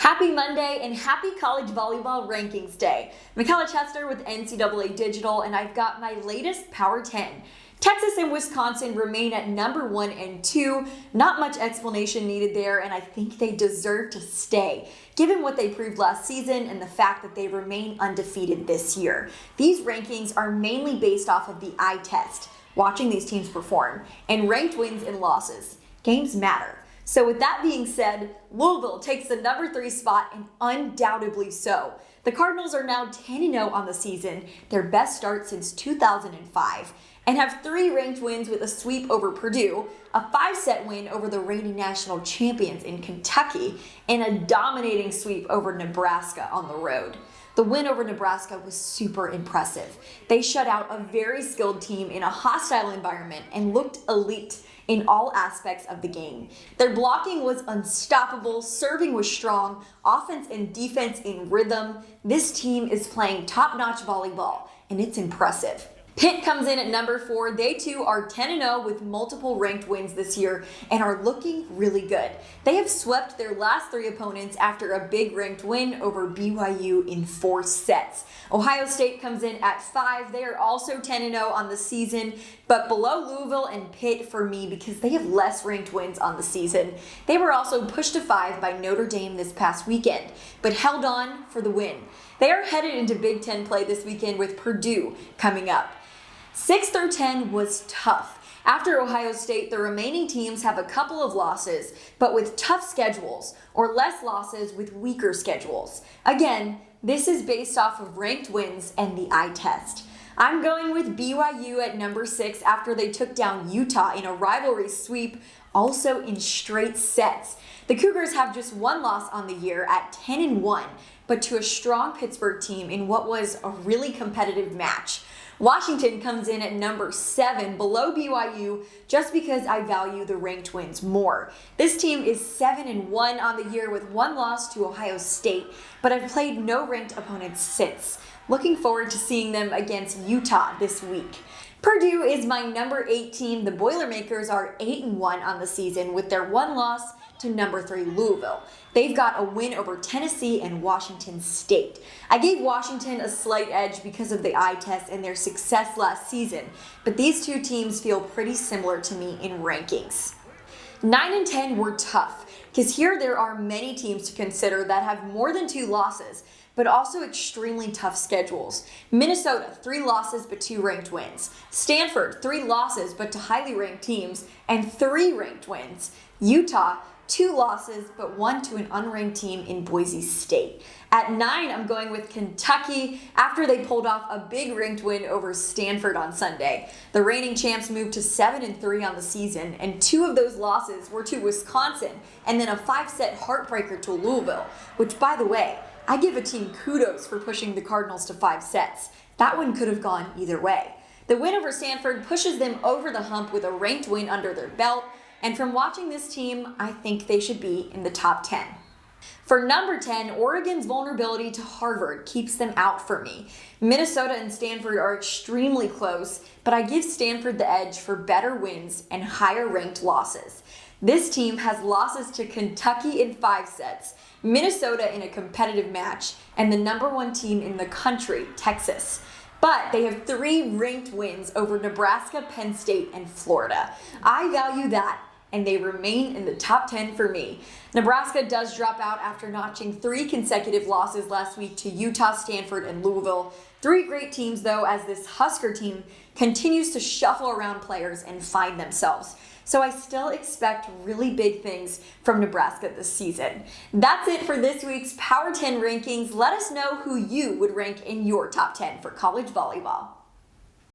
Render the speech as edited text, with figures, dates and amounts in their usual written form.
Happy Monday and happy college volleyball rankings day. Michella Chester with NCAA Digital, and I've got my latest Power 10. Texas and Wisconsin remain at number 1 and 2. Not much explanation needed there, and I think they deserve to stay, given what they proved last season and the fact that they remain undefeated this year. These rankings are mainly based off of the eye test, watching these teams perform, and ranked wins and losses. Games matter. So with that being said, Louisville takes the number 3 spot, and undoubtedly so. The Cardinals are now 10-0 on the season, their best start since 2005, and have 3 ranked wins with a sweep over Purdue, a 5-set win over the reigning national champions in Kentucky, and a dominating sweep over Nebraska on the road. The win over Nebraska was super impressive. They shut out a very skilled team in a hostile environment and looked elite in all aspects of the game. Their blocking was unstoppable, serving was strong, offense and defense in rhythm. This team is playing top-notch volleyball, and it's impressive. Pitt comes in at number 4. They too are 10-0 with multiple ranked wins this year and are looking really good. They have swept their last 3 opponents after a big ranked win over BYU in 4 sets. Ohio State comes in at 5. They are also 10-0 on the season, but below Louisville and Pitt for me because they have less ranked wins on the season. They were also pushed to 5 by Notre Dame this past weekend, but held on for the win. They are headed into Big Ten play this weekend with Purdue coming up. 6 through 10 was tough. After Ohio State, the remaining teams have a couple of losses, but with tough schedules, or less losses with weaker schedules. Again, this is based off of ranked wins and the eye test. I'm going with BYU at number 6 after they took down Utah in a rivalry sweep, also in straight sets. The Cougars have just 1 loss on the year at 10-1, but to a strong Pittsburgh team in what was a really competitive match. Washington comes in at number 7, below BYU, just because I value the ranked wins more. This team is 7-1 on the year with 1 loss to Ohio State, but I've played no ranked opponents since. Looking forward to seeing them against Utah this week. Purdue is my number 8 team. The Boilermakers are 8-1 on the season with their 1 loss to number 3 Louisville. They've got a win over Tennessee and Washington State. I gave Washington a slight edge because of the eye test and their success last season, but these 2 teams feel pretty similar to me in rankings. 9 and 10 were tough, because here there are many teams to consider that have more than 2 losses, but also extremely tough schedules. Minnesota, 3 losses but 2 ranked wins. Stanford, 3 losses but to highly ranked teams and 3 ranked wins. Utah, 2 losses but 1 to an unranked team in Boise State. At 9, I'm going with Kentucky after they pulled off a big ranked win over Stanford on Sunday. The reigning champs moved to 7-3 on the season, and 2 of those losses were to Wisconsin and then a 5-set heartbreaker to Louisville, which, by the way, I give a team kudos for pushing the Cardinals to 5 sets. That one could have gone either way. The win over Stanford pushes them over the hump with a ranked win under their belt, and from watching this team, I think they should be in the top 10. For number 10, Oregon's vulnerability to Harvard keeps them out for me. Minnesota and Stanford are extremely close, but I give Stanford the edge for better wins and higher ranked losses. This team has losses to Kentucky in 5 sets, Minnesota in a competitive match, and the number 1 team in the country, Texas. But they have 3 ranked wins over Nebraska, Penn State, and Florida. I value that, and they remain in the top 10 for me. Nebraska does drop out after notching 3 consecutive losses last week to Utah, Stanford, and Louisville. 3 great teams, though, as this Husker team continues to shuffle around players and find themselves. So I still expect really big things from Nebraska this season. That's it for this week's Power 10 rankings. Let us know who you would rank in your top 10 for college volleyball.